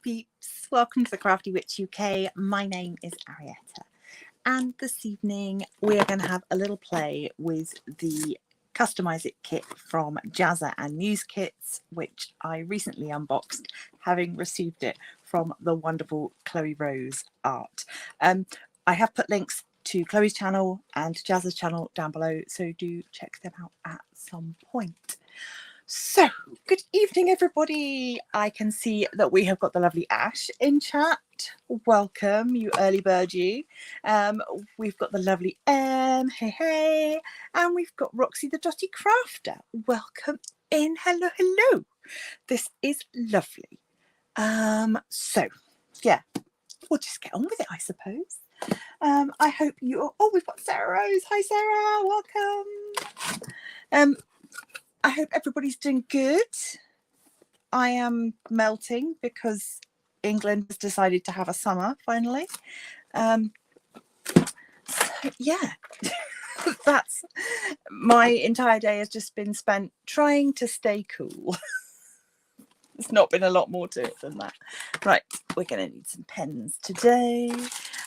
peeps, welcome to the Crafty Witch UK. My name is Arietta, and this evening we are going to have a little play with the Customize It kit from JAZZA and Muse Kits, which I recently unboxed, having received it from the wonderful Chloe Rose Art. I have put links to Chloe's channel and JAZZA's channel down below, so do check them out at some point. So, good evening, everybody. I can see that we have got the lovely Ash in chat. Welcome, you early bird, you. We've got the lovely hey, hey. And we've got Roxy the Dotty Crafter. Welcome in. Hello, hello. This is lovely. So, yeah, we'll just get on with it, I suppose. I hope you are... Oh, we've got Sarah Rose. Hi, Sarah. Welcome. I hope everybody's doing good. I am melting because England has decided to have a summer finally. So yeah, that's my entire day has just been spent trying to stay cool. There's not been a lot more to it than that. Right, we're going to need some pens today.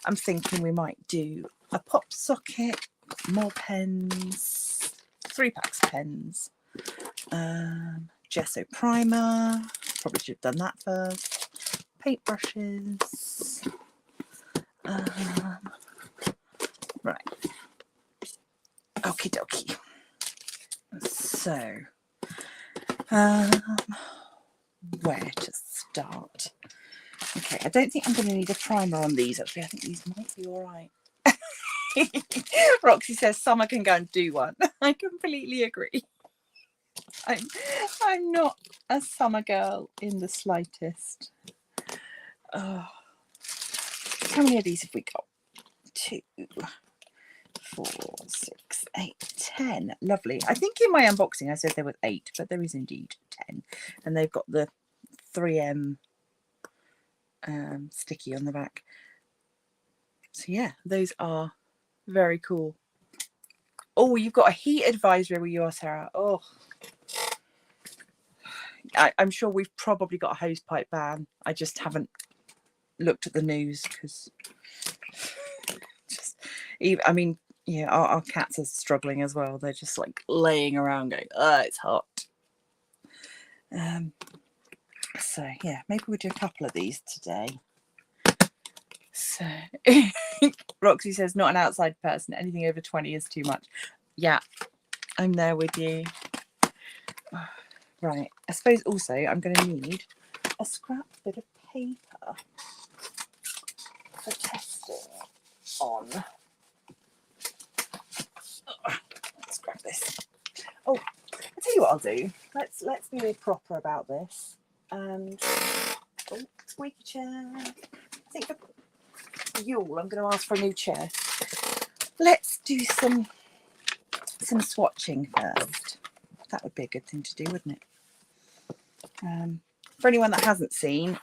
I'm thinking we might do a pop socket, more pens, 3 packs of pens. Gesso primer, probably should have done that first. Paintbrushes. Right. Okie dokie. So, where to start? Okay, I don't think I'm going to need a primer on these. Actually, I think these might be all right. Roxy says summer can go and do one. I completely agree. I'm not a summer girl in the slightest. Oh, how many of these have we got? 2, 4, 6, 8, 10. Lovely. I think in my unboxing I said there were 8, but there is indeed 10. And they've got the 3M sticky on the back. So yeah, those are very cool. Oh, you've got a heat advisory where you are, Sarah. Oh, I'm sure we've probably got a hosepipe ban. I just haven't looked at the news because I mean, yeah, our cats are struggling as well. They're just like laying around going, oh, it's hot. So yeah, maybe we'll do a couple of these today. So Roxy says not an outside person. Anything over 20 is too much. Yeah, I'm there with you. Right, I suppose also I'm going to need a scrap bit of paper for testing on. Let's grab this. Oh, I'll tell you what I'll do. Let's be really proper about this. And oh, squeaky chair. I think for Yule I'm going to ask for a new chair. Let's do some swatching first. That would be a good thing to do, wouldn't it? For anyone that hasn't seen,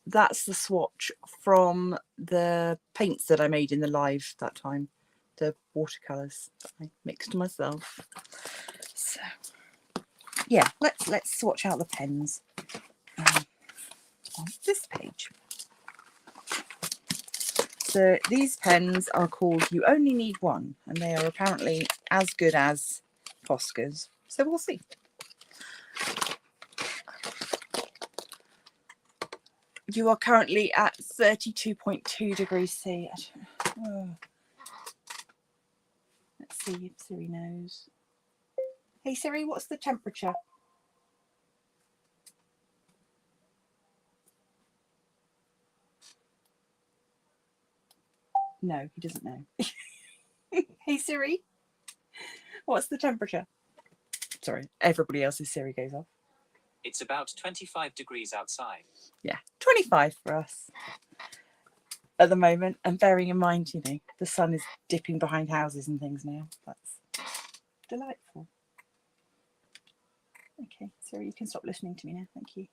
that's the swatch from the paints that I made in the live that time, the watercolours that I mixed myself. So yeah, let's swatch out the pens on this page. So these pens are called You Only Need One, and they are apparently as good as Posca's. So we'll see. You are currently at 32.2 degrees C. Oh. Let's see if Siri knows. Hey Siri, what's the temperature? No, he doesn't know. Hey Siri, what's the temperature? Sorry, everybody else's Siri goes off. It's about 25 degrees outside. Yeah, 25 for us at the moment. And bearing in mind, you know, the sun is dipping behind houses and things now. That's delightful. Okay, Siri, you can stop listening to me now. Thank you.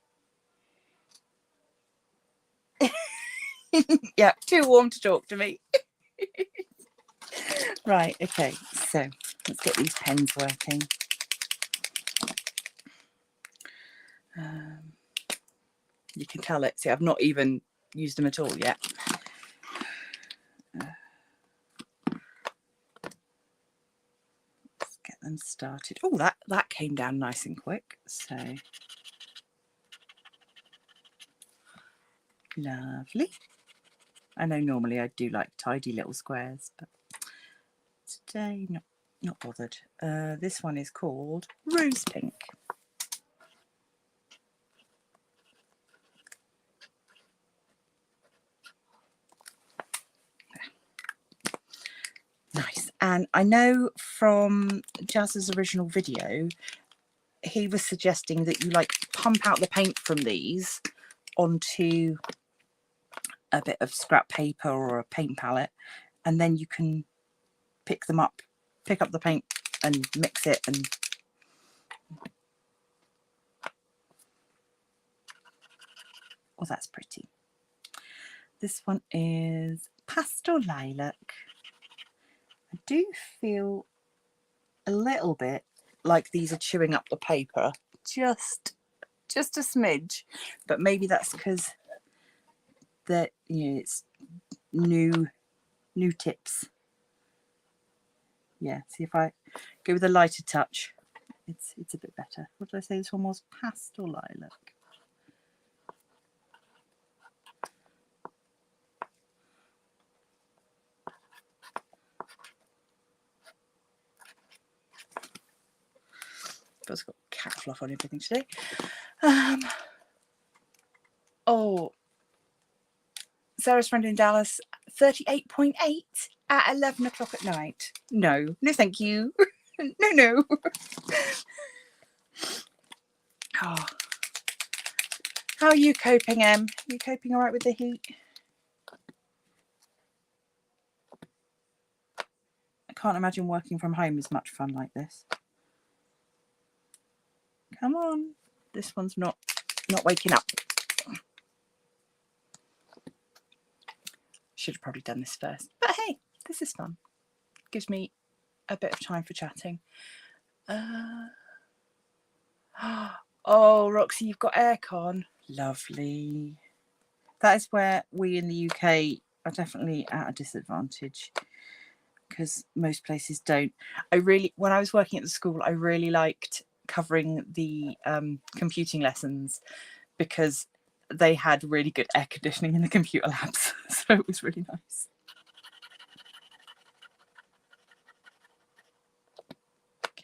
Yeah, too warm to talk to me. Right, okay, so let's get these pens working. You can tell it. See, I've not even used them at all yet. Let's get them started. Oh, that came down nice and quick. So lovely. I know normally I do like tidy little squares, but today not bothered. This one is called Rose Pink. Nice. And I know from JAZZA's original video, he was suggesting that you like pump out the paint from these onto a bit of scrap paper or a paint palette, and then you can pick up the paint and mix it. And oh, that's pretty. This one is Pastel Lilac. I do feel a little bit like these are chewing up the paper, just a smidge, but maybe that's because that, you know, it's new tips. Yeah, see if I go with a lighter touch, it's a bit better. What did I say this one was? Pastel Lilac. It's got cat fluff on everything today. Oh, Sarah's friend in Dallas, 38.8 at 11 o'clock at night. No, thank you. No. Oh. How are you coping, Em? Are you coping all right with the heat? I can't imagine working from home is much fun like this. Come on. This one's not waking up. Should have probably done this first. But hey, this is fun. Gives me a bit of time for chatting. Oh, Roxy, you've got aircon. Lovely. That is where we in the UK are definitely at a disadvantage, because most places don't. When I was working at the school, I really liked covering the computing lessons because they had really good air conditioning in the computer labs. So it was really nice.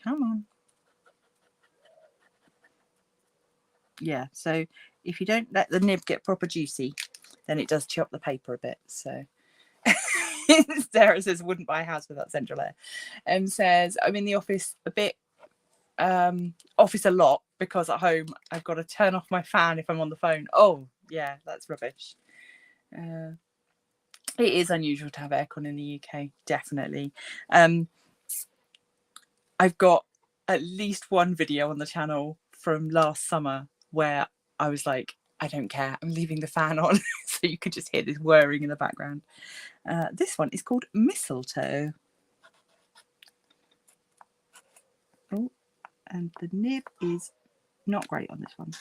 Come on. Yeah, so if you don't let the nib get proper juicy, then it does chew up the paper a bit. So Sarah says wouldn't buy a house without central air. Says I'm in the office a lot because at home I've got to turn off my fan if I'm on the phone. Oh yeah, that's rubbish. It is unusual to have aircon in the UK, definitely. I've got at least one video on the channel from last summer where I was like, I don't care, I'm leaving the fan on. So you could just hear this whirring in the background. This one is called Mistletoe. Oh, and the nib is not great on this one.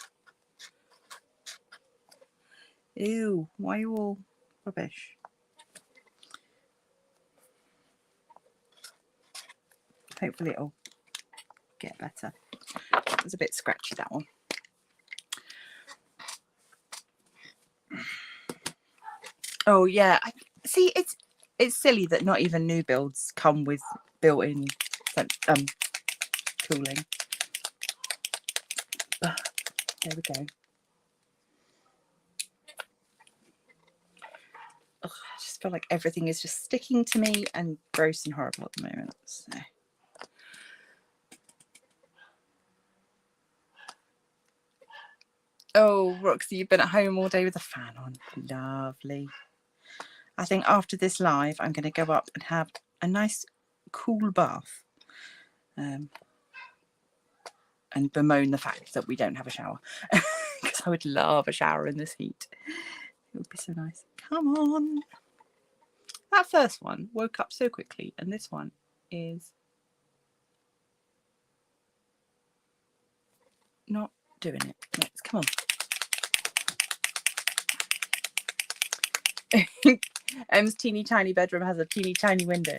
Ew, why are you all rubbish? Hopefully it'll get better. It was a bit scratchy, that one. Oh yeah, see, it's silly that not even new builds come with built-in cooling. There we go. Ugh, I just feel like everything is just sticking to me and gross and horrible at the moment. So. Oh, Roxy, you've been at home all day with the fan on. Lovely. I think after this live, I'm going to go up and have a nice cool bath. And bemoan the fact that we don't have a shower. Because I would love a shower in this heat. It would be so nice. Come on. That first one woke up so quickly, and this one is not doing it. Next, come on. Em's teeny tiny bedroom has a teeny tiny window.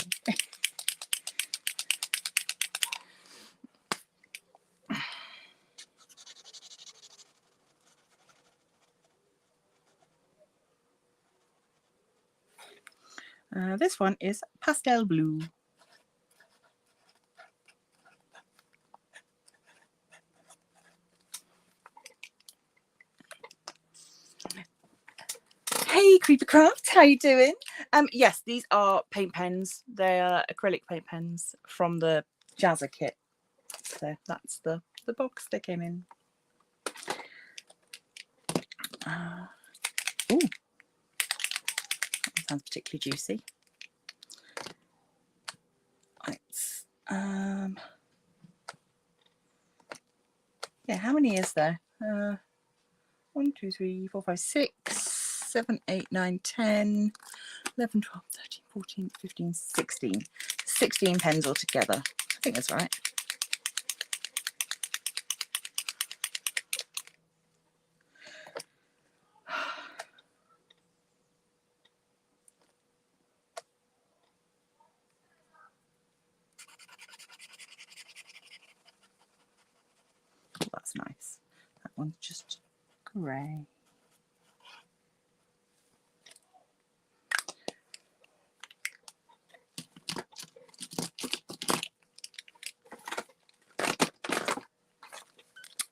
This one is pastel blue. Hey BeeBeeCraft, how you doing? Yes, these are paint pens. They are acrylic paint pens from the JAZZA kit. So that's the box they came in. Ooh, that sounds particularly juicy. It's yeah, how many is there? 1, 2, 3, 4, 5, 6, 7, 8, 9, 10, 11, 12, 13, 14, 15, 16. 16 pens altogether. I think that's right. That's nice. That one's just grey.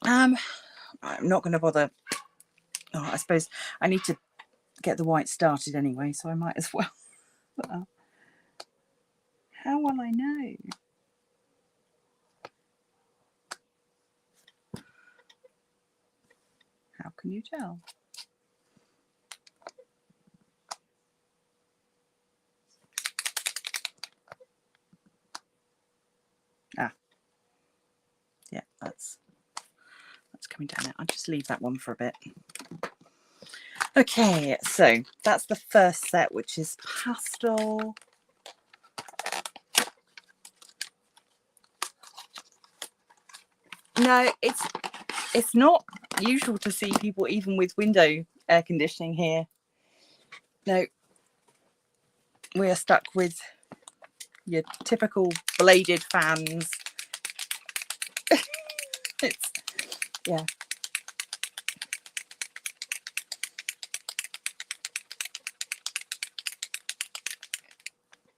I'm not going to bother. Oh, I suppose I need to get the white started anyway, so I might as well. How will I know? How can you tell? Ah, yeah, that's coming down now. I'll just leave that one for a bit. Okay, so that's the first set, which is pastel. No, it's not usual to see people even with window air conditioning here. No, we are stuck with your typical bladed fans. It's, yeah.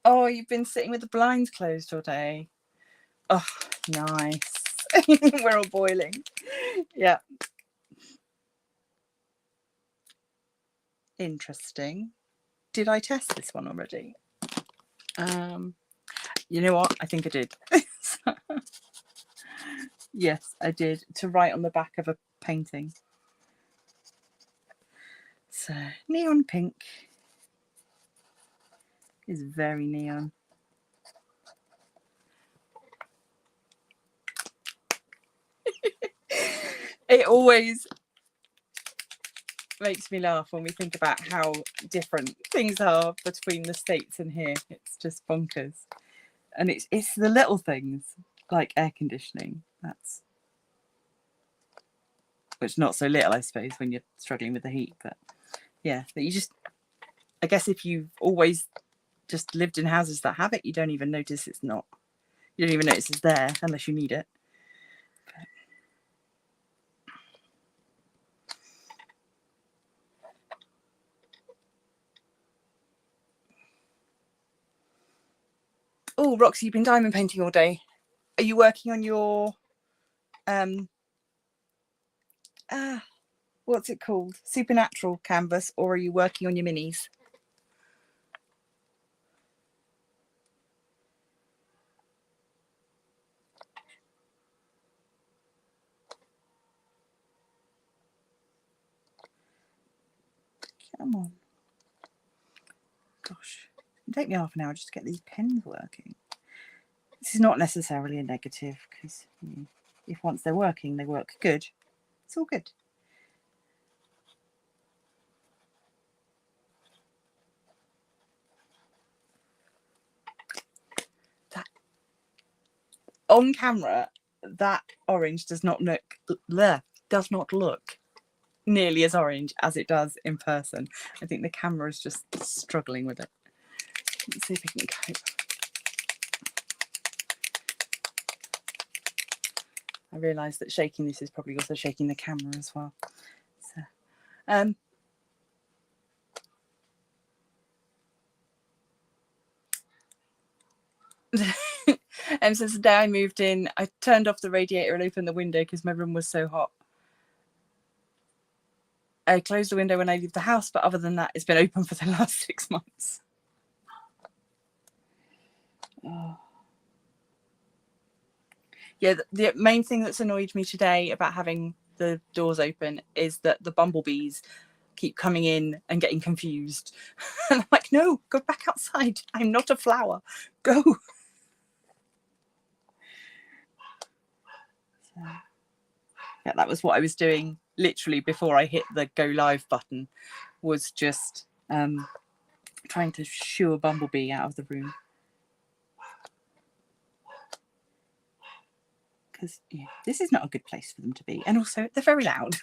Oh, you've been sitting with the blinds closed all day. Oh, nice. We're all boiling. Yeah. Interesting. Did I test this one already? You know what? I think I did. Yes, I did. To write on the back of a painting. So, neon pink is very neon. It always makes me laugh when we think about how different things are between the States and here. It's just bonkers. And it's the little things like air conditioning. That's, which not so little, I suppose, when you're struggling with the heat. But yeah, that you just, I guess if you've always just lived in houses that have it, you don't even notice it's not. You don't even notice it's there unless you need it. Oh, Roxy, you've been diamond painting all day. Are you working on your what's it called? Supernatural canvas, or are you working on your minis? Come on. Gosh, it'll take me half an hour just to get these pens working. This is not necessarily a negative, because if once they're working, they work good. It's all good. That on camera, that orange does not look nearly as orange as it does in person. I think the camera is just struggling with it. Let's see if we can cope. I realise that shaking this is probably also shaking the camera as well. So, since the day I moved in, I turned off the radiator and opened the window because my room was so hot. I close the window when I leave the house, but other than that, it's been open for the last 6 months. Oh. Yeah, the main thing that's annoyed me today about having the doors open is that the bumblebees keep coming in and getting confused. And I'm like, no, go back outside. I'm not a flower. Go. So, yeah, that was what I was doing literally before I hit the go live button, was just trying to shoo a bumblebee out of the room. Because yeah, this is not a good place for them to be. And also, they're very loud.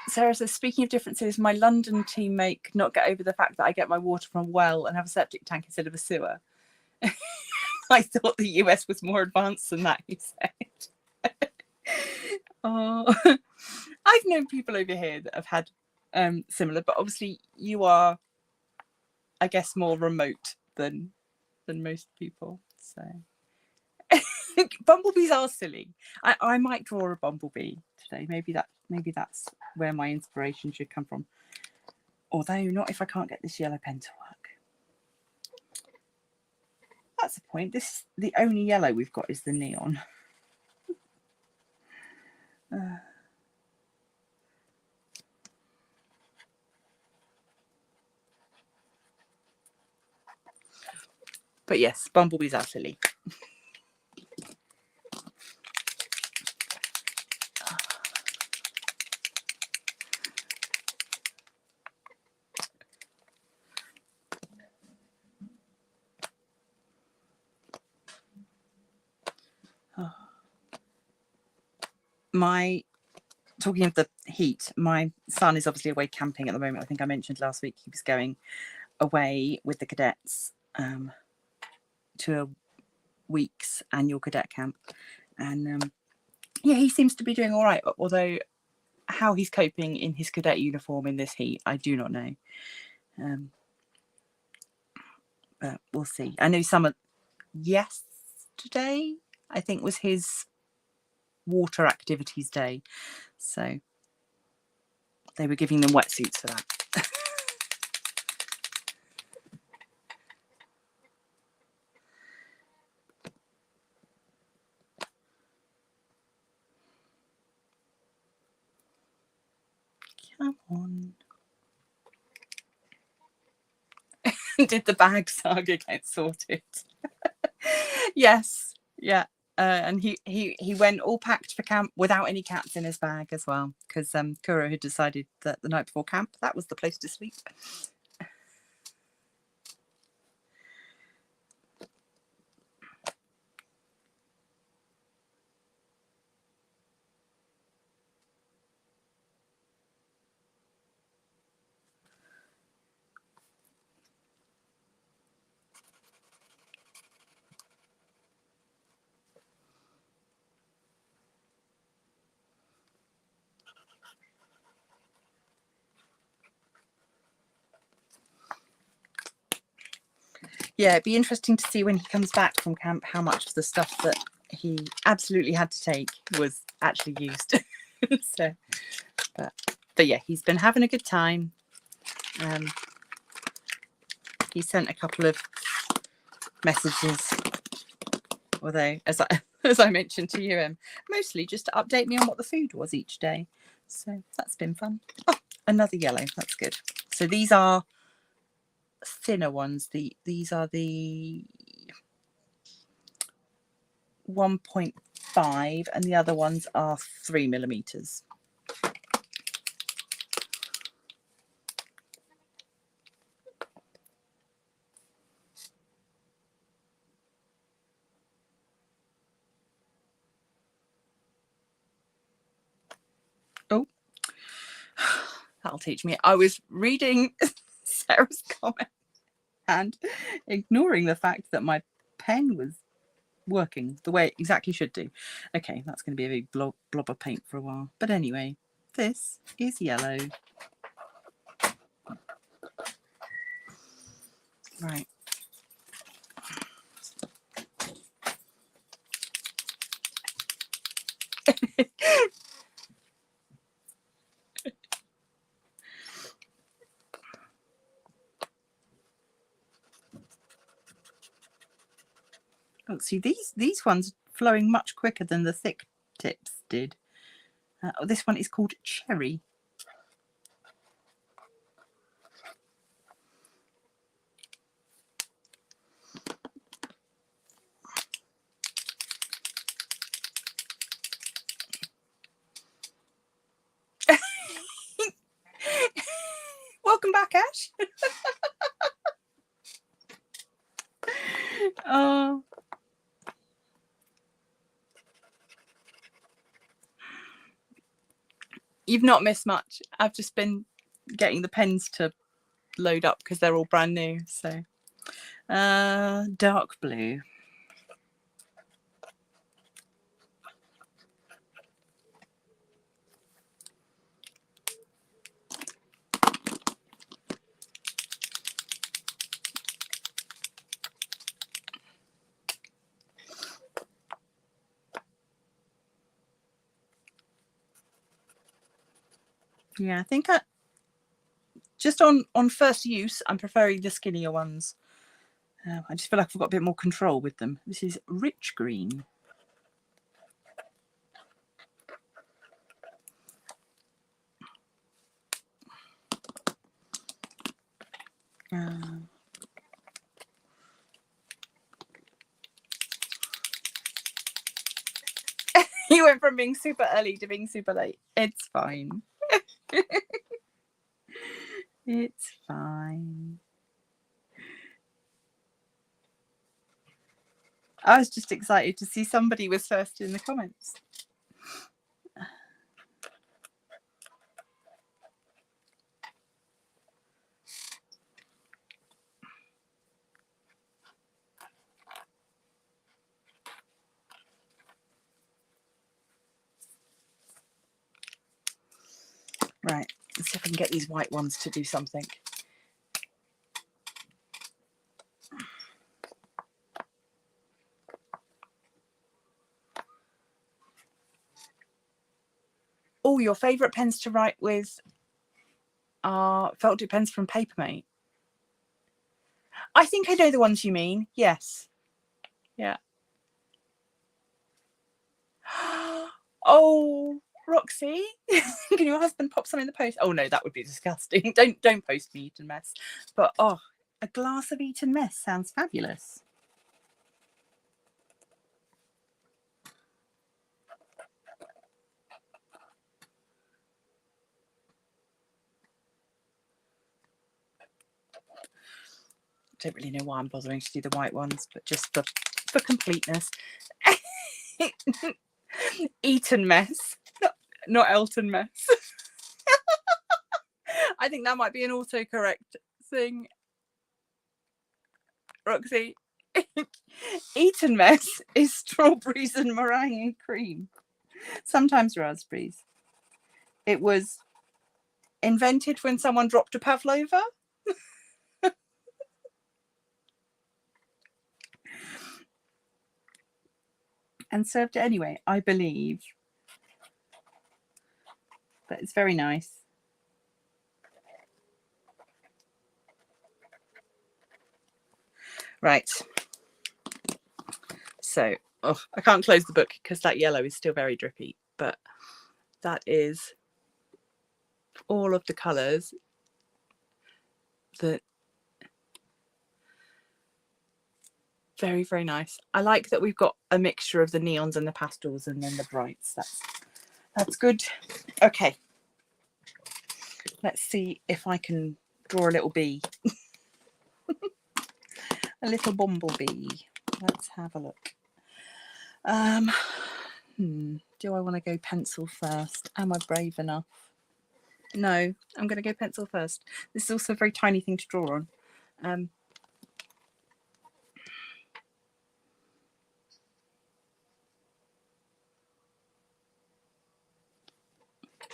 Sarah says, speaking of differences, my London teammate could not get over the fact that I get my water from a well and have a septic tank instead of a sewer. I thought the US was more advanced than that, he said. Oh, I've known people over here that have had similar, but obviously you are, I guess, more remote than most people. So bumblebees are silly. I might draw a bumblebee today. Maybe that's where my inspiration should come from. Although not if I can't get this yellow pen to work. That's the point. The only yellow we've got is the neon. But yes, bumblebees are silly. Talking of the heat, my son is obviously away camping at the moment. I think I mentioned last week he was going away with the cadets to a week's annual cadet camp, and yeah, he seems to be doing all right, although how he's coping in his cadet uniform in this heat, I do not know. But we'll see. I know yesterday, I think, was his water activities day, so they were giving them wetsuits for that. Come on. Did the bag saga get sorted? Yes, yeah. And he went all packed for camp without any cats in his bag as well, because Kuro had decided that the night before camp that was the place to sleep. Yeah, it'd be interesting to see when he comes back from camp how much of the stuff that he absolutely had to take was actually used. So, but yeah, he's been having a good time. He sent a couple of messages, although as I mentioned to you, mostly just to update me on what the food was each day. So that's been fun. Oh, another yellow. That's good. So these are thinner ones. These are the 1.5 and the other ones are 3mm. That'll teach me. I was reading Sarah's comment and ignoring the fact that my pen was working the way it exactly should do. Okay, that's going to be a big blob of paint for a while. But anyway, this is yellow. Right. Oh, see, these ones flowing much quicker than the thick tips did. This one is called Cherry. Welcome back, Ash. Oh. You've not missed much. I've just been getting the pens to load up because they're all brand new. So dark blue. Yeah, I think just on first use, I'm preferring the skinnier ones. I just feel like I've got a bit more control with them. This is rich green. You went from being super early to being super late. It's fine. It's fine. I was just excited to see somebody was first in the comments. Right, let's see if I can get these white ones to do something. Oh, your favourite pens to write with are felt tip pens from Papermate. I think I know the ones you mean. Yes. Yeah. Oh, Roxy, can your husband pop some in the post? Oh no, that would be disgusting. Don't post me Eton Mess. But oh, a glass of Eton Mess sounds fabulous. Don't really know why I'm bothering to do the white ones, but just for completeness. Eton Mess, not Elton Mess. I think that might be an autocorrect thing. Roxy, Eton Mess is strawberries and meringue and cream, sometimes raspberries. It was invented when someone dropped a pavlova. And served it anyway, I believe. But it's very nice. Right. So, oh, I can't close the book because that yellow is still very drippy. But that is all of the colours that very, very nice. I like that we've got a mixture of the neons and the pastels and then the brights. That's good. Okay. Let's see if I can draw a little bee. A little bumblebee. Let's have a look. Do I want to go pencil first? Am I brave enough? No, I'm going to go pencil first. This is also a very tiny thing to draw on.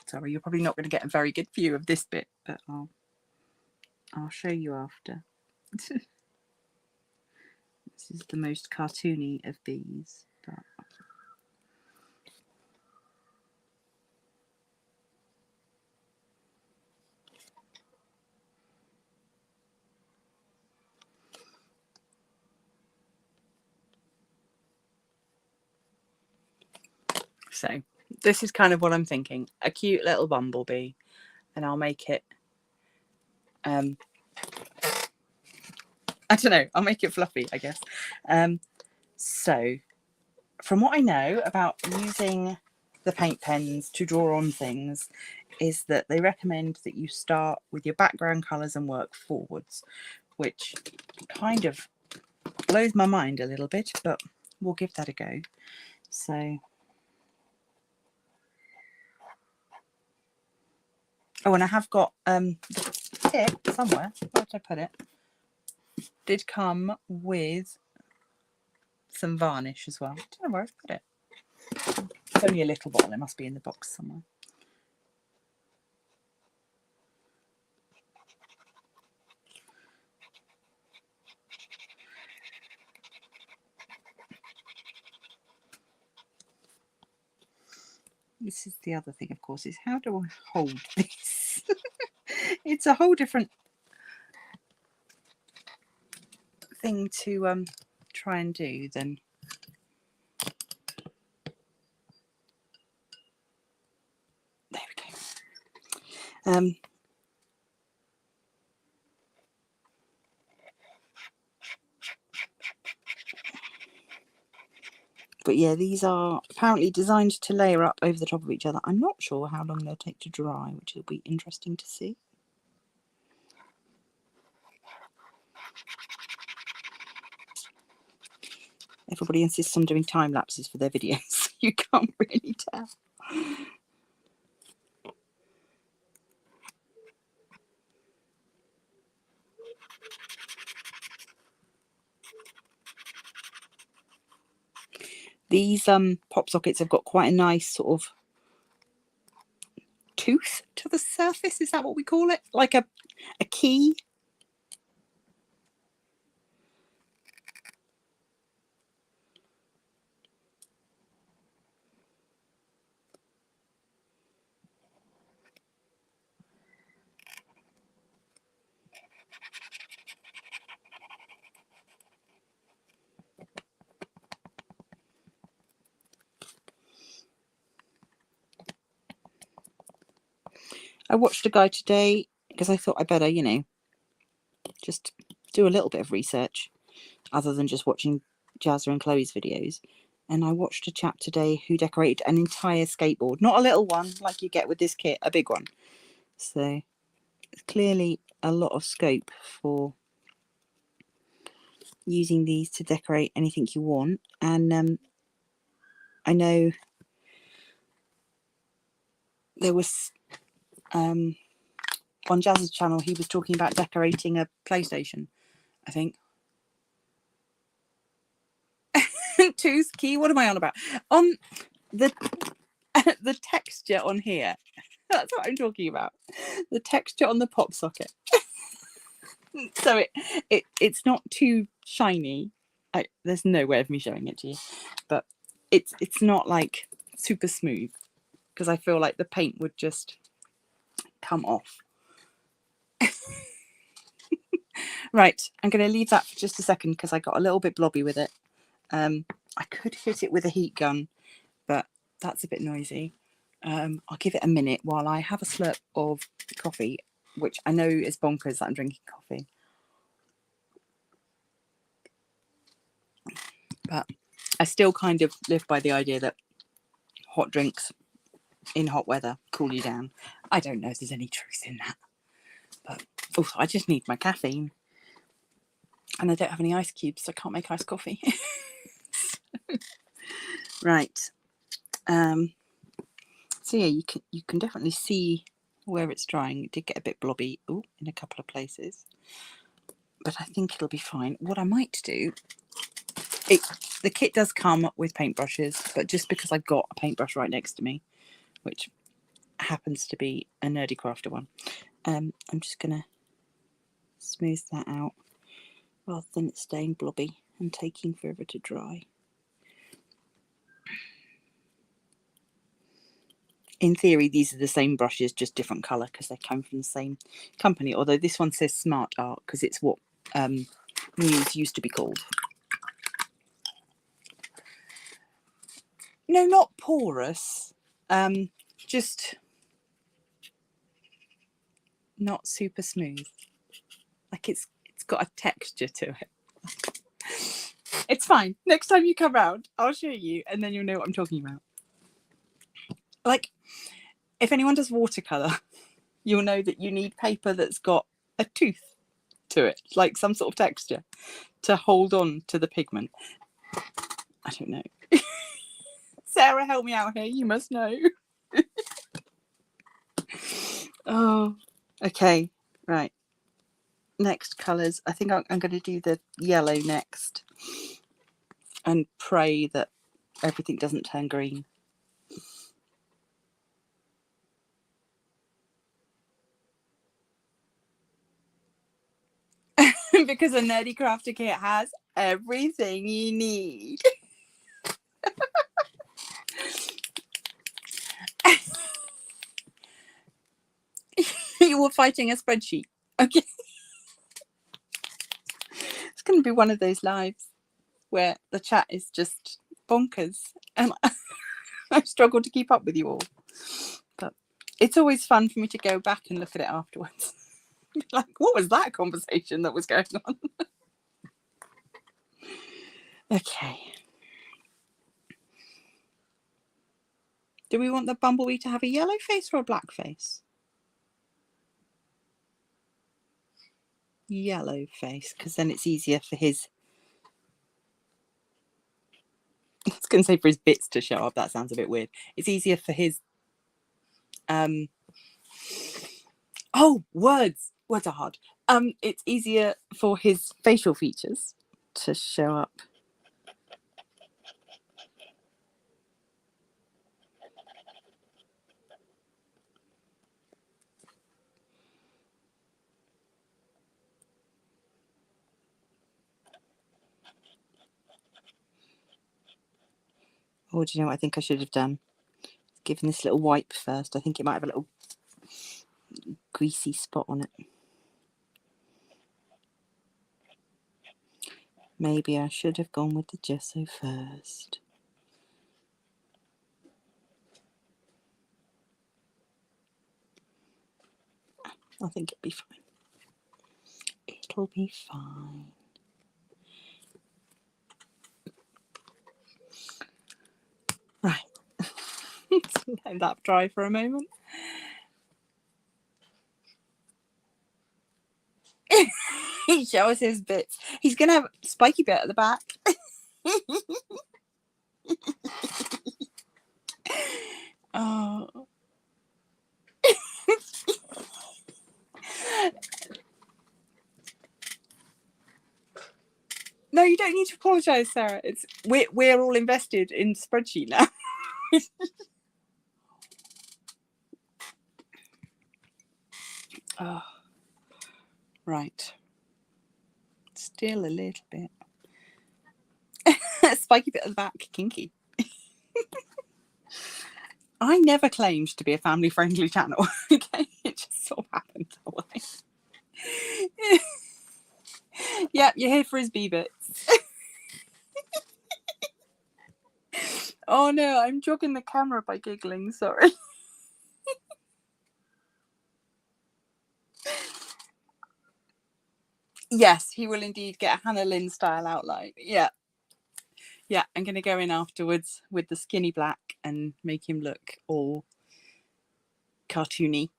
Sorry, you're probably not going to get a very good view of this bit, but I'll show you after. This is the most cartoony of bees. But... So this is kind of what I'm thinking. A cute little bumblebee, and I'll make it, I don't know, I'll make it fluffy, I guess. So from what I know about using the paint pens to draw on things is that they recommend that you start with your background colours and work forwards, which kind of blows my mind a little bit, but we'll give that a go. So, oh, and I have got the kit somewhere. Where did I put it? Did come with some varnish as well. I don't know where I've put it. It's only a little bottle. It must be in the box somewhere. This is the other thing, of course, is how do I hold this? It's a whole different thing to try and do than there we go. But yeah, these are apparently designed to layer up over the top of each other. I'm not sure how long they'll take to dry, which will be interesting to see. Everybody insists on doing time lapses for their videos. You can't really tell. These pop sockets have got quite a nice sort of tooth to the surface. Is that what we call it? Like a key? I watched a guy today because I thought I better, you know, just do a little bit of research other than just watching JAZZA and Chloe's videos. And I watched a chap today who decorated an entire skateboard. Not a little one like you get with this kit, a big one. So clearly a lot of scope for using these to decorate anything you want. And I know there was on JAZZA's channel he was talking about decorating a PlayStation, I think. Tooth key, what am I on about? On the the texture on here, that's what I'm talking about. The texture on the pop socket. So it's not too shiny. There's no way of me showing it to you, but it's not like super smooth because I feel like the paint would just come off. Right, I'm going to leave that for just a second because I got a little bit blobby with it. I could hit it with a heat gun, but that's a bit noisy. I'll give it a minute while I have a slurp of coffee, which I know is bonkers that I'm drinking coffee. But I still kind of live by the idea that hot drinks in hot weather cool you down. I don't know if there's any truth in that. But also, I just need my caffeine. And I don't have any ice cubes, so I can't make iced coffee. Right. So yeah, you can definitely see where it's drying, it did get a bit blobby in a couple of places, but I think it'll be fine. What I might do, the kit does come with paintbrushes, but just because I've got a paintbrush right next to me, which happens to be a Nerdy Crafter one, I'm just going to smooth that out rather than it staying blobby and taking forever to dry. In theory, these are the same brushes, just different colour because they come from the same company. Although this one says Smart Art because it's what Muse used to be called. No, not porous. Just not super smooth. Like it's got a texture to it. It's fine. Next time you come round, I'll show you, and then you'll know what I'm talking about. Like, if anyone does watercolour, you'll know that you need paper that's got a tooth to it, like some sort of texture to hold on to the pigment. I don't know. Sarah, help me out here. You must know. Oh, okay. Right. Next colours. I think I'm going to do the yellow next and pray that everything doesn't turn green. Because a Nerdy Crafter kit has everything you need. You were fighting a spreadsheet. Okay. It's going to be one of those lives where the chat is just bonkers and I struggle to keep up with you all. But it's always fun for me to go back and look at it afterwards. Like, what was that conversation that was going on? Okay. Do we want the bumblebee to have a yellow face or a black face? Yellow face, because then it's easier for his... I was going to say for his bits to show up. That sounds a bit weird. It's easier for his... Oh, words. Words are hard. It's easier for his facial features to show up. Oh, do you know what I think I should have done? Given this little wipe first. I think it might have a little greasy spot on it. Maybe I should have gone with the gesso first. I think it'll be fine. It'll be fine. Right. Let that dry for a moment. He shows his bits. He's going to have a spiky bit at the back. Oh. No, you don't need to apologise, Sarah. It's we're all invested in the spreadsheet now. Oh. Right. Still a little bit. Spiky bit at the back, kinky. I never claimed to be a family-friendly channel. Okay, it just sort of happened that way. Yep, you're here for his bee bits. Oh no, I'm jogging the camera by giggling. Sorry. Yes, he will indeed get a Hannah Lynn style outline. Yeah. Yeah, I'm going to go in afterwards with the skinny black and make him look all cartoony.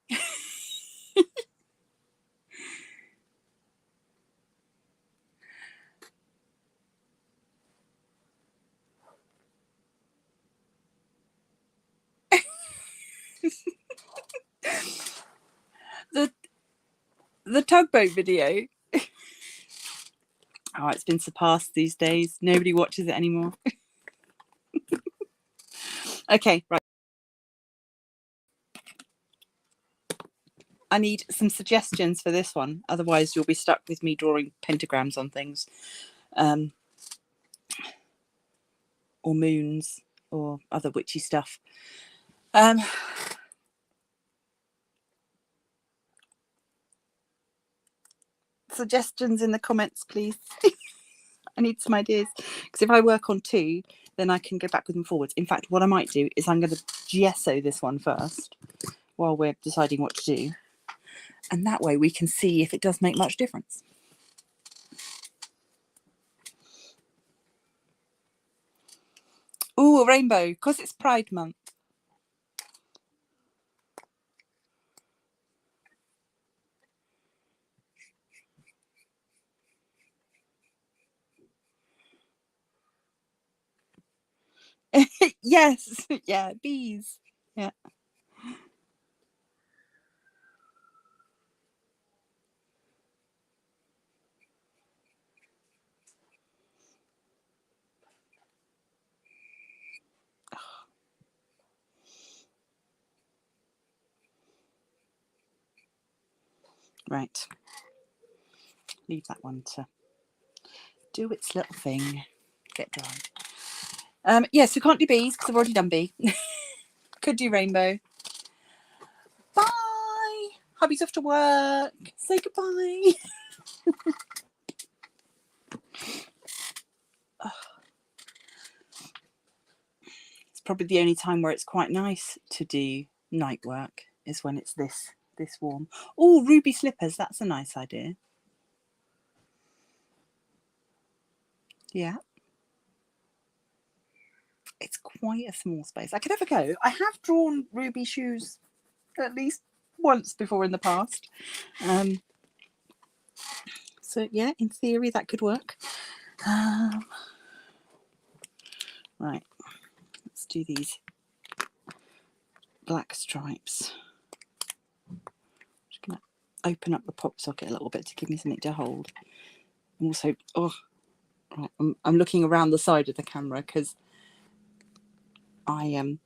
the tugboat video. Oh, it's been surpassed these days. Nobody watches it anymore. Okay, right. I need some suggestions for this one. Otherwise, you'll be stuck with me drawing pentagrams on things. Or moons or other witchy stuff. Suggestions in the comments, please. I need some ideas, because if I work on two, then I can go backwards and forwards. In fact, what I might do is I'm going to gesso this one first while we're deciding what to do, and that way we can see if it does make much difference. Ooh, a rainbow, because it's Pride Month. Yes, yeah, bees. Yeah. Right. Leave that one to do its little thing. Get dry. Yes, we can't do bees because I've already done bee. Could do rainbow. Bye. Hubby's off to work. Say goodbye. It's probably the only time where it's quite nice to do night work is when it's this warm. Oh, ruby slippers. That's a nice idea. Yeah. It's quite a small space. I could have a go. I have drawn ruby shoes at least once before in the past. So yeah, in theory that could work. Right, let's do these black stripes. Just gonna open up the pop socket a little bit to give me something to hold. I'm also, right, I'm looking around the side of the camera because I'm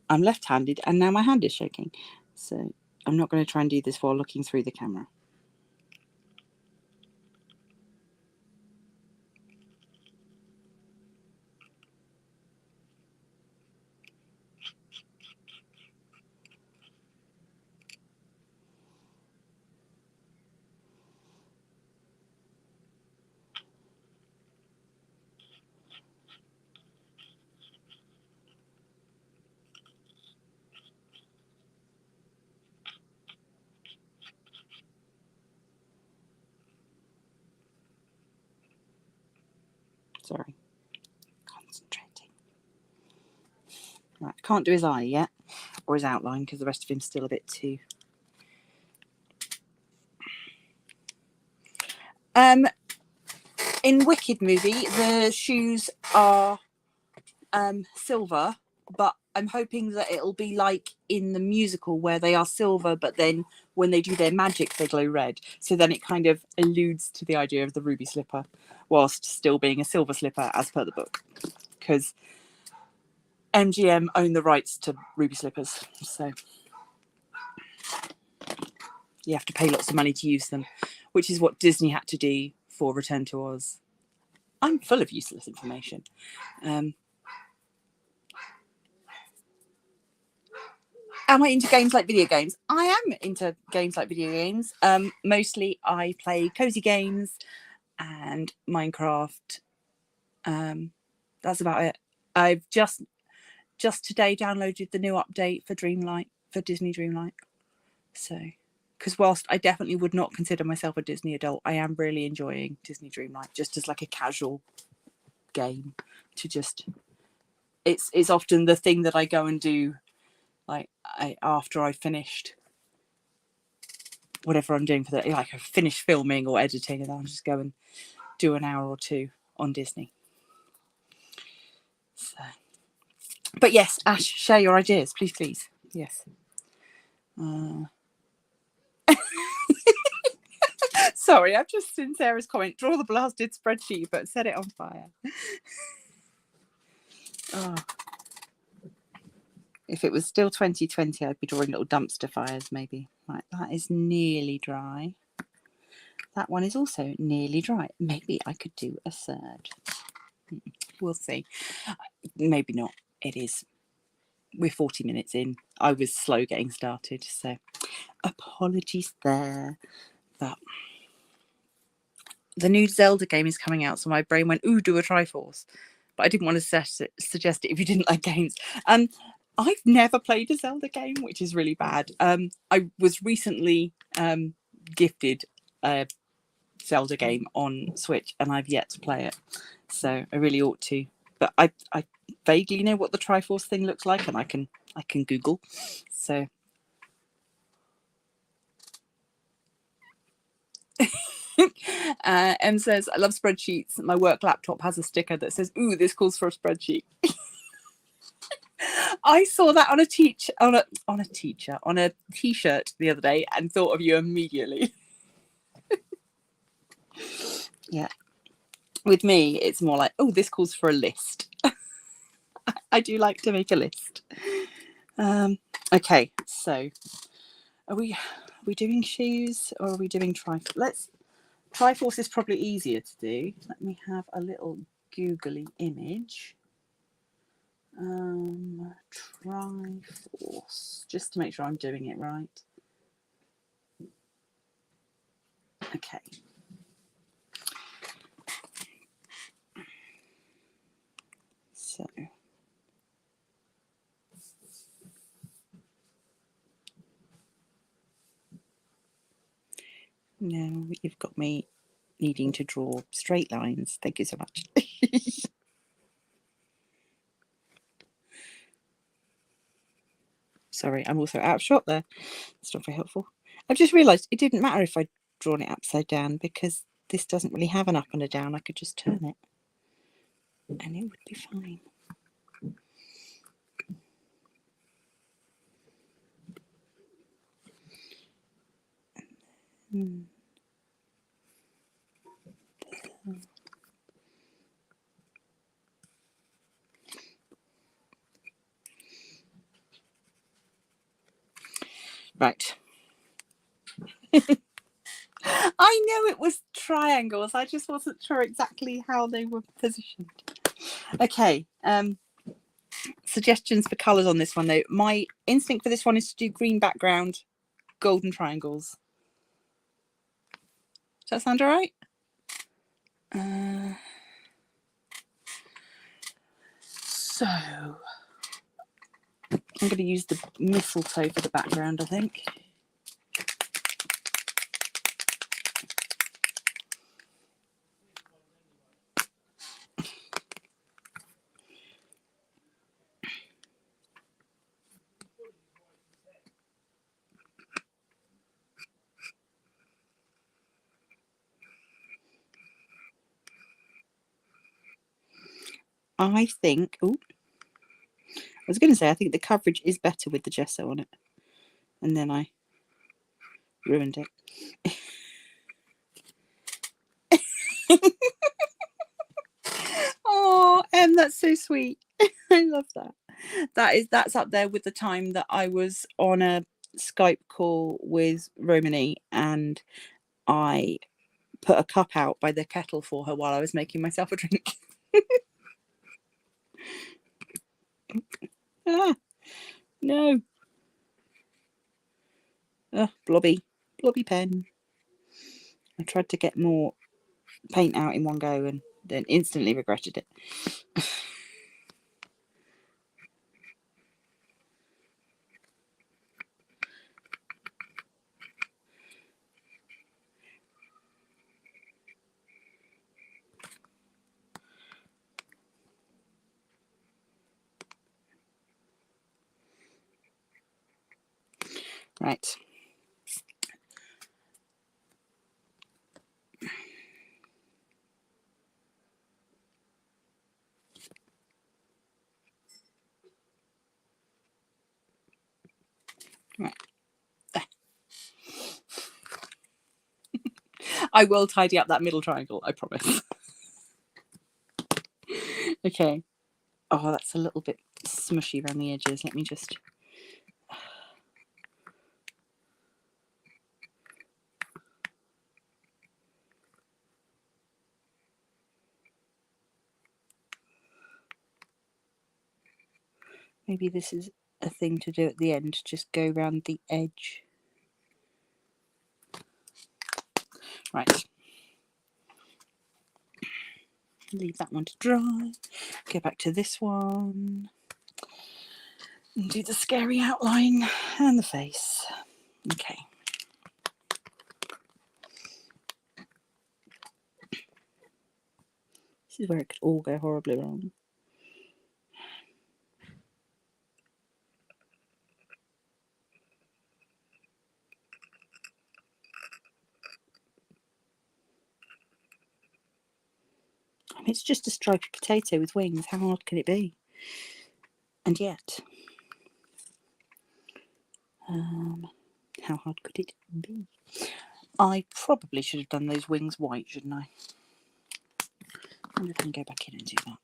left-handed and now my hand is shaking. So I'm not going to try and do this while looking through the camera. Sorry, concentrating. Right, can't do his eye yet, or his outline, because the rest of him's still a bit too. In Wicked movie, the shoes are silver, but I'm hoping that it'll be like in the musical where they are silver, but then when they do their magic, they glow red. So then it kind of alludes to the idea of the ruby slipper, whilst still being a silver slipper as per the book, because MGM own the rights to ruby slippers, so you have to pay lots of money to use them, which is what Disney had to do for Return to Oz. I'm full of useless information. Am I into games like video games? I am into games like video games. Mostly I play cozy games and Minecraft. That's about it. I've just today downloaded the new update for Disney Dreamlight. So, because whilst I definitely would not consider myself a Disney adult, I am really enjoying Disney Dreamlight just as like a casual game to just. It's often the thing that I go and do, like after I finished whatever I'm doing for the, like I finished filming or editing, and I'll just go and do an hour or two on Disney. So, but yes, Ash, share your ideas, please. Yes. Sorry, I've just seen Sarah's comment. Draw the blasted spreadsheet, but set it on fire. Oh. If it was still 2020, I'd be drawing little dumpster fires, maybe. Right, that is nearly dry. That one is also nearly dry. Maybe I could do a third. We'll see. Maybe not. It is. We're 40 minutes in. I was slow getting started, so apologies there. But the new Zelda game is coming out, so my brain went, ooh, do a Triforce. But I didn't want to suggest it if you didn't like games. I've never played a Zelda game, which is really bad. I was recently gifted a Zelda game on Switch, and I've yet to play it. So I really ought to. But I vaguely know what the Triforce thing looks like, and I can Google. So Em says, I love spreadsheets. My work laptop has a sticker that says, ooh, this calls for a spreadsheet. I saw that on a t-shirt the other day and thought of you immediately. Yeah. With me, it's more like, oh, this calls for a list. I do like to make a list. Okay, so are we doing shoes or are we doing Triforce? Triforce is probably easier to do. Let me have a little googly image. Triforce, just to make sure I'm doing it right. Okay. So now you've got me needing to draw straight lines. Thank you so much. Sorry, I'm also out of shot there. It's not very helpful. I've just realised it didn't matter if I'd drawn it upside down because this doesn't really have an up and a down. I could just turn it and it would be fine. Right. I know it was triangles. I just wasn't sure exactly how they were positioned. Okay. Suggestions for colours on this one, though. My instinct for this one is to do green background, golden triangles. Does that sound all right? So I'm going to use the mistletoe for the background, I think. I think, I was going to say, I think the coverage is better with the gesso on it. And then I ruined it. Oh, Em, that's so sweet. I love that. That's up there with the time that I was on a Skype call with Romany and I put a cup out by the kettle for her while I was making myself a drink. No. Blobby pen. I tried to get more paint out in one go and then instantly regretted it. Right. Right. I will tidy up that middle triangle, I promise. Okay. Oh, that's a little bit smushy around the edges. Let me just... Maybe this is a thing to do at the end, just go around the edge. Right. Leave that one to dry. Go back to this one. And do the scary outline and the face. Okay. This is where it could all go horribly wrong. I mean, it's just a striped potato with wings. How hard can it be? And yet, how hard could it be? I probably should have done those wings white, shouldn't I? I'm just going to go back in and do that.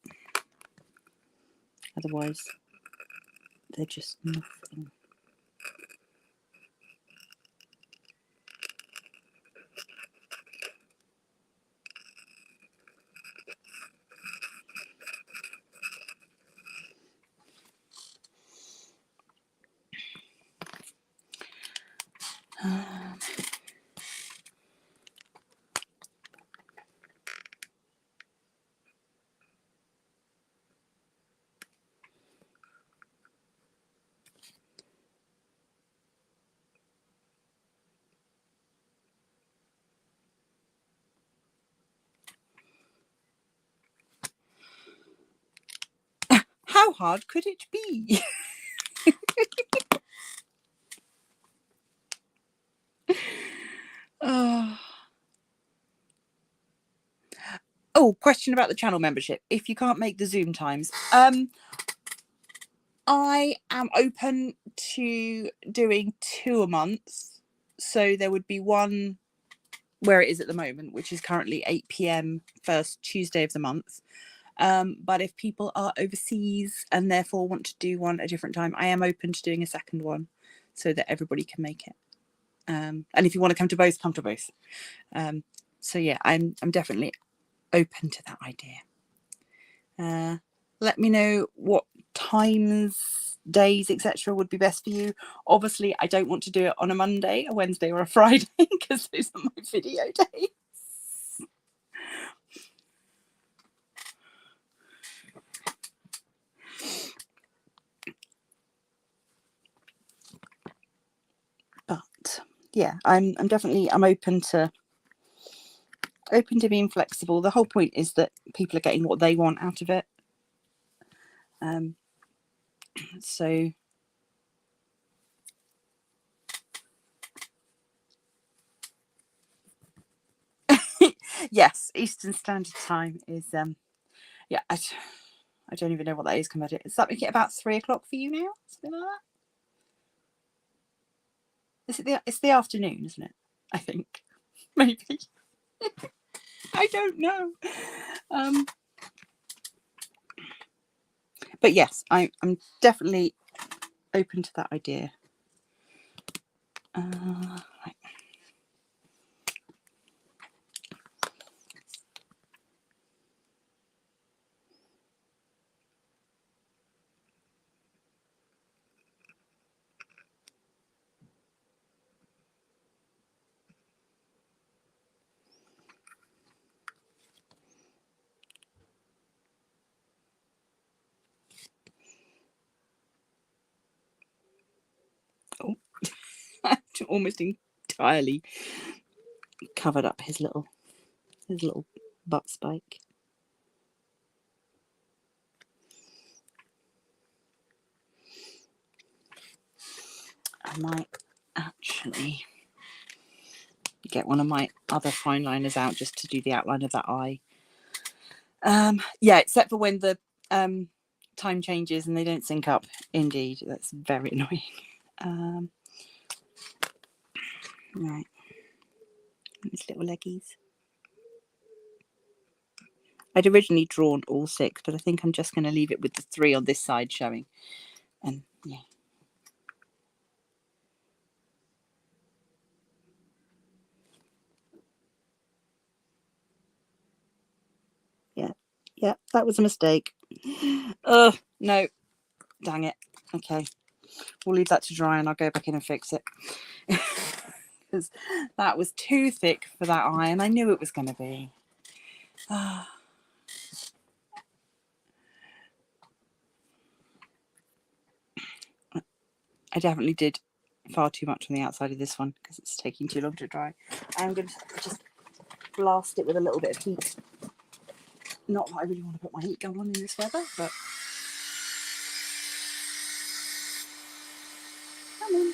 Otherwise, they're just nothing. How hard could it be? Oh, question about the channel membership. If you can't make the Zoom times, I am open to doing 2 a month. So there would be one where it is at the moment, which is currently 8 p.m. first Tuesday of the month. But if people are overseas and therefore want to do one at a different time, I am open to doing a second one so that everybody can make it. And if you want to come to both, come to both. So yeah, I'm definitely open to that idea. Let me know what times, days, etc. would be best for you. Obviously, I don't want to do it on a Monday, a Wednesday, or a Friday because those are my video days. But yeah, I'm definitely open to being flexible. The whole point is that people are getting what they want out of it. So yes, Eastern Standard Time is yeah, I don't even know what that is compared to. Does that make it about 3 o'clock for you now? Something like that? It's the afternoon, isn't it? I think. Maybe. I don't know. But yes, I'm definitely open to that idea. Right. Oh, almost entirely covered up his little butt spike. I might actually get one of my other fine liners out just to do the outline of that eye. Yeah, except for when the time changes and they don't sync up. Indeed, that's very annoying. Right, let's his little leggies. I'd originally drawn all 6, but I think I'm just going to leave it with the 3 on this side showing. And yeah. Yeah, that was a mistake. Oh, no. Dang it. Okay. We'll leave that to dry and I'll go back in and fix it. Because that was too thick for that eye and I knew it was going to be. I definitely did far too much on the outside of this one because it's taking too long to dry. I'm going to just blast it with a little bit of heat. Not that I really want to put my heat gun on in this weather, but come on.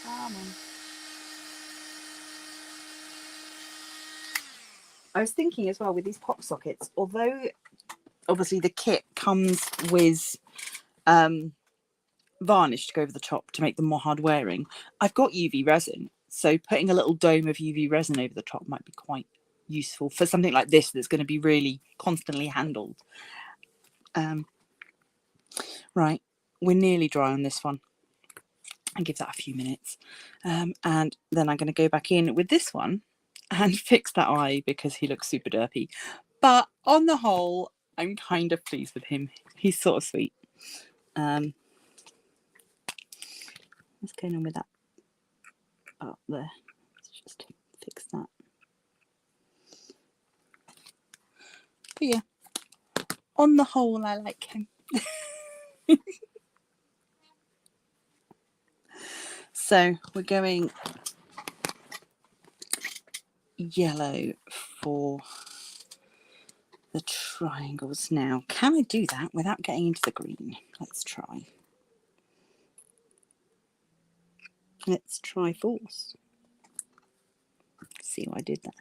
Come on. I was thinking as well with these pop sockets, although obviously the kit comes with varnish to go over the top to make them more hard wearing, I've got UV resin, so putting a little dome of UV resin over the top might be quite useful for something like this that's going to be really constantly handled. Right, we're nearly dry on this one. And give that a few minutes, and then I'm going to go back in with this one and fix that eye because he looks super derpy. But on the whole, I'm kind of pleased with him. He's sort of sweet. What's going on with that up there? Let's just fix that. But yeah, on the whole, I like him. So we're going yellow for the triangles now. Can I do that without getting into the green? Let's try. Let's try force. See what I did there.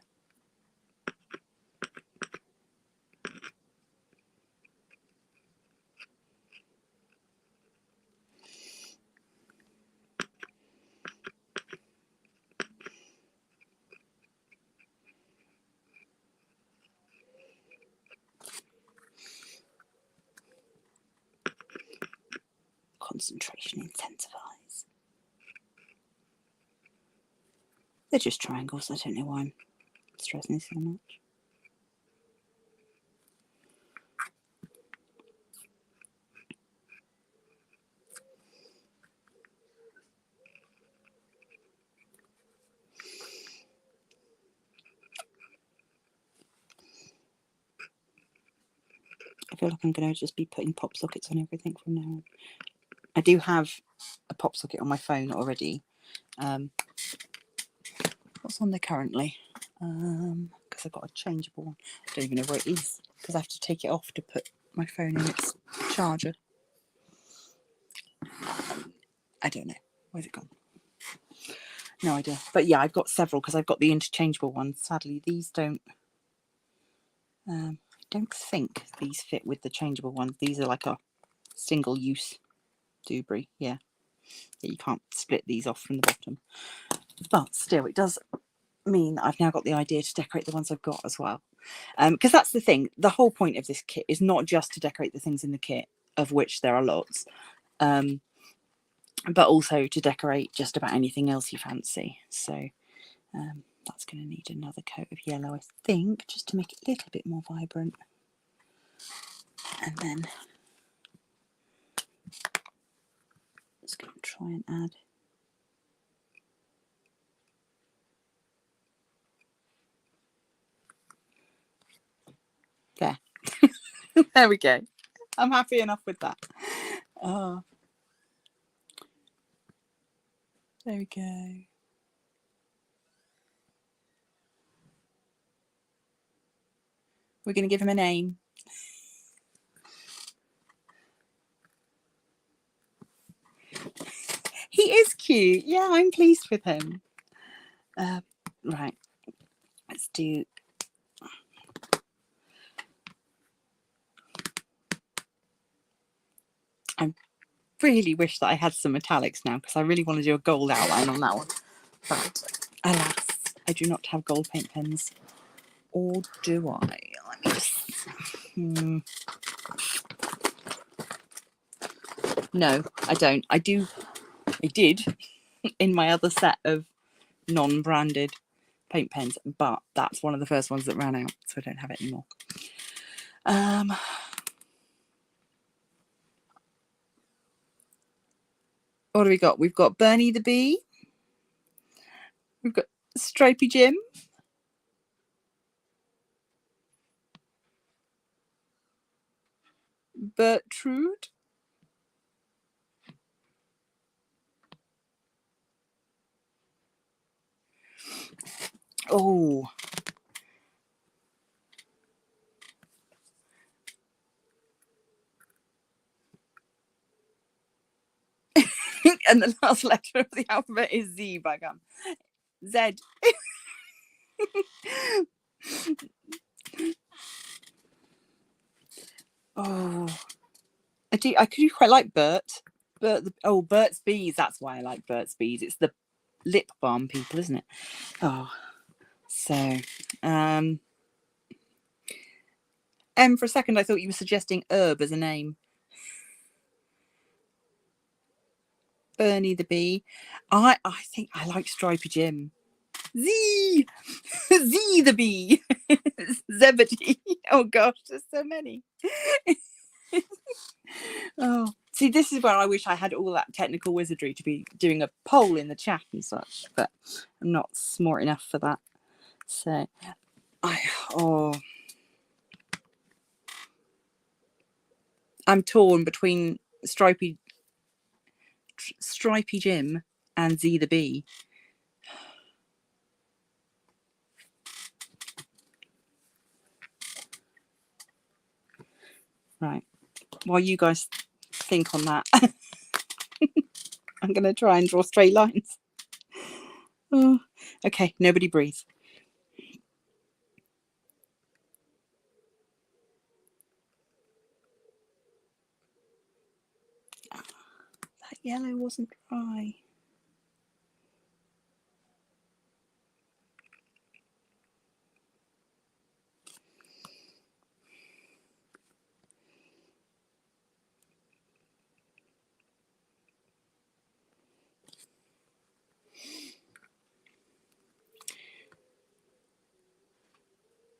Concentration intensifies. They're just triangles. I don't know why I'm stressing so much. I feel like I'm going to just be putting pop sockets on everything from now on. I do have a pop socket on my phone already. What's on there currently? Because I've got a changeable one. I don't even know where it is because I have to take it off to put my phone in its charger. I don't know. Where's it gone? No idea. But yeah, I've got several because I've got the interchangeable ones. Sadly, these don't. I don't think these fit with the changeable ones. These are like a single use Dubry. Yeah. You can't split these off from the bottom. But still, it does mean that I've now got the idea to decorate the ones I've got as well. Because that's the thing. The whole point of this kit is not just to decorate the things in the kit, of which there are lots, but also to decorate just about anything else you fancy. So that's going to need another coat of yellow, I think, just to make it a little bit more vibrant. And then just going to try and add there. There we go. I'm happy enough with that. Oh, there we go. We're going to give him a name. cute. Yeah, I'm pleased with him. Right, let's do. I really wish that I had some metallics now because I really want to do a gold outline on that one. But alas, I do not have gold paint pens. Or do I? Let me just. No, I don't. I did in my other set of non-branded paint pens, but that's one of the first ones that ran out, so I don't have it anymore. What do we got? We've got Bernie the Bee. We've got Stripey Jim. Bertrude. Oh. And the last letter of the alphabet is Z by gum. Z. Oh. I could quite like Bert. Burt's Bees. That's why I like Burt's Bees. It's the lip balm people, isn't it? Oh. So, for a second I thought you were suggesting herb as a name. Bernie the Bee. I think I like Stripey Jim. Z the Bee. Zebedee. Oh gosh, there's so many. Oh, see, this is where I wish I had all that technical wizardry to be doing a poll in the chat and such, but I'm not smart enough for that. So I'm torn between Stripey Jim and Z the Bee. Right. While you guys think on that, I'm going to try and draw straight lines. Oh, okay, nobody breathe. That yellow wasn't dry.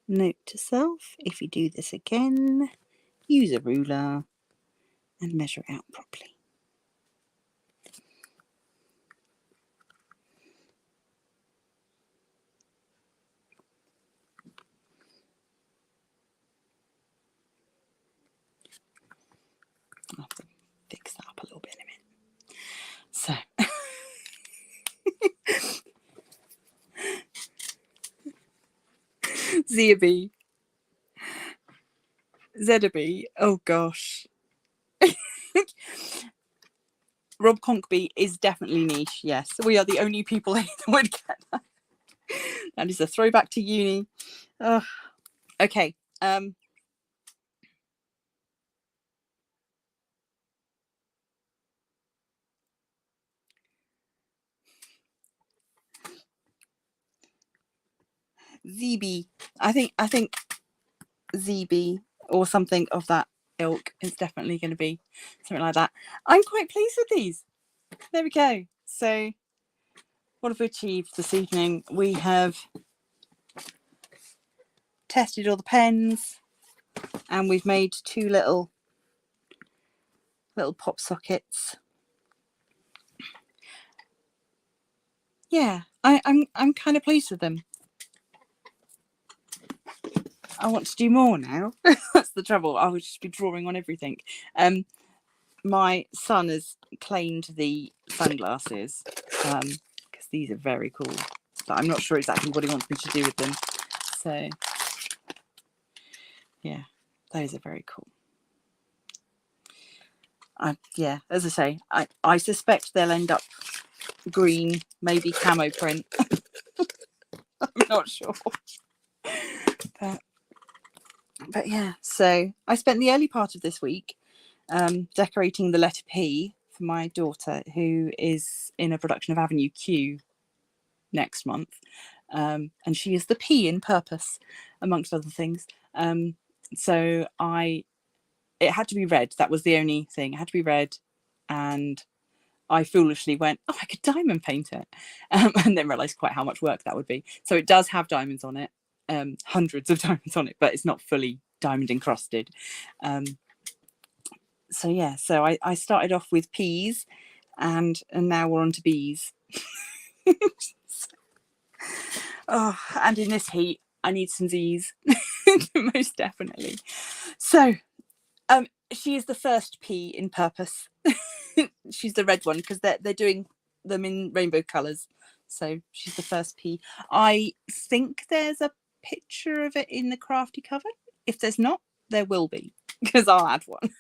Note to self, if you do this again, use a ruler and measure out properly. I'll have to fix that up a little bit in a minute. So, Zeaby. Zedaby. Oh gosh. Rob Conkby is definitely niche. Yes, we are the only people that would get that. That is a throwback to uni. Okay. ZB. I think ZB or something of that ilk is definitely going to be something like that. I'm quite pleased with these. There we go. So what have we achieved this evening? We have tested all the pens and we've made two little pop sockets. Yeah, I'm kind of pleased with them. I want to do more now. That's the trouble. I would just be drawing on everything. My son has claimed the sunglasses because these are very cool, but I'm not sure exactly what he wants me to do with them. So yeah, those are very cool. Yeah, as I say, I suspect they'll end up green, maybe camo print. I'm not sure. But yeah, so I spent the early part of this week decorating the letter P for my daughter, who is in a production of Avenue Q next month. And she is the P in purpose, amongst other things. So it had to be red. That was the only thing. It had to be red. And I foolishly went, oh, I could diamond paint it. And then realised quite how much work that would be. So it does have diamonds on it, hundreds of diamonds on it, but it's not fully diamond encrusted. So yeah, so I started off with P's and now we're on to B's. Oh, and in this heat, I need some Z's, most definitely. So she is the first P in purpose. She's the red one because they're doing them in rainbow colours. So she's the first P. I think there's a picture of it in the Crafty cover. If there's not, there will be, because I'll add one.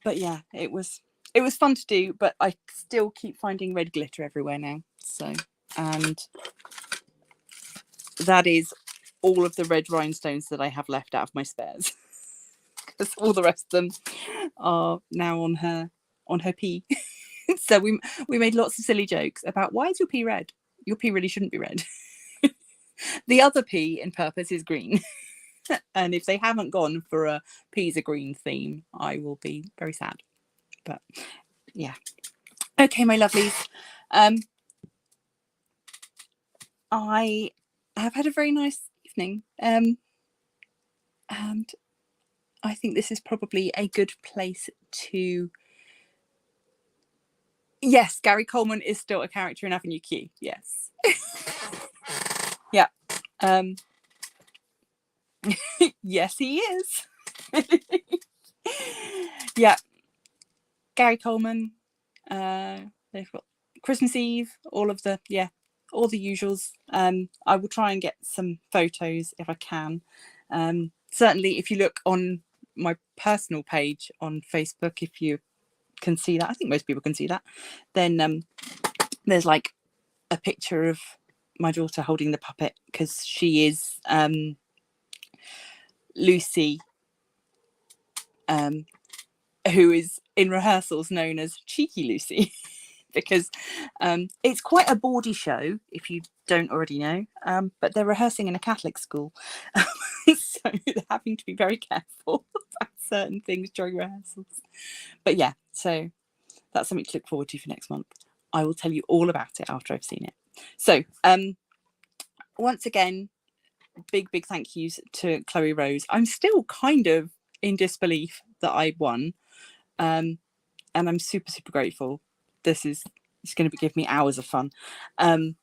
But yeah, it was fun to do, but I still keep finding red glitter everywhere now. So, and that is all of the red rhinestones that I have left out of my spares, because all the rest of them are now on her P. So we made lots of silly jokes about, why is your P red? Your P really shouldn't be red. The other P in purpose is green. And if they haven't gone for a P's are green theme, I will be very sad. But yeah. Okay, my lovelies. I have had a very nice evening. And I think this is probably a good place to... Yes, Gary Coleman is still a character in Avenue Q. Yes. Yeah. Yes, he is. Yeah. Gary Coleman. They've got Christmas Eve, all the usuals. I will try and get some photos if I can. Certainly, if you look on my personal page on Facebook, if you can see that, I think most people can see that, then there's like a picture of my daughter holding the puppet, because she is Lucy, who is in rehearsals known as Cheeky Lucy. Because it's quite a bawdy show, if you don't already know, but they're rehearsing in a Catholic school. So they're having to be very careful about certain things during rehearsals. But yeah, so that's something to look forward to for next month. I will tell you all about it after I've seen it. So once again, big thank yous to Chloe Rose. I'm still kind of in disbelief that I won, and I'm super grateful. It's going to give me hours of fun. And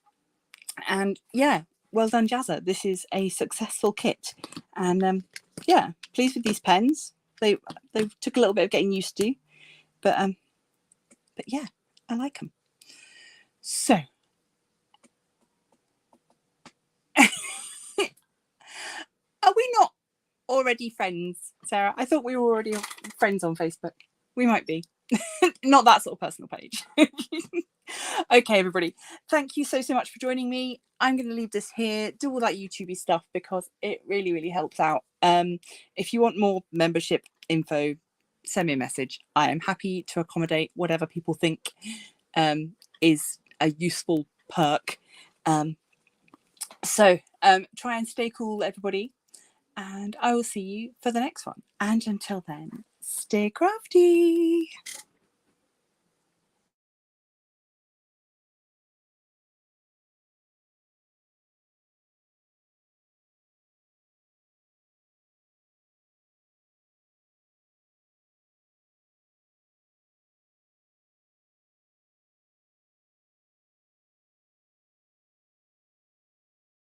yeah, well done, JAZZA. This is a successful kit. And yeah, pleased with these pens. They took a little bit of getting used to, but yeah, I like them. So are we not already friends, Sarah? I thought we were already friends on Facebook. We might be. Not that sort of personal page. Okay, everybody, thank you so much for joining me. I'm going to leave this here, do all that YouTubey stuff, because it really helps out. If you want more membership info, send me a message. I am happy to accommodate whatever people think is a useful perk. So try and stay cool, everybody, and I will see you for the next one. And until then, stay crafty.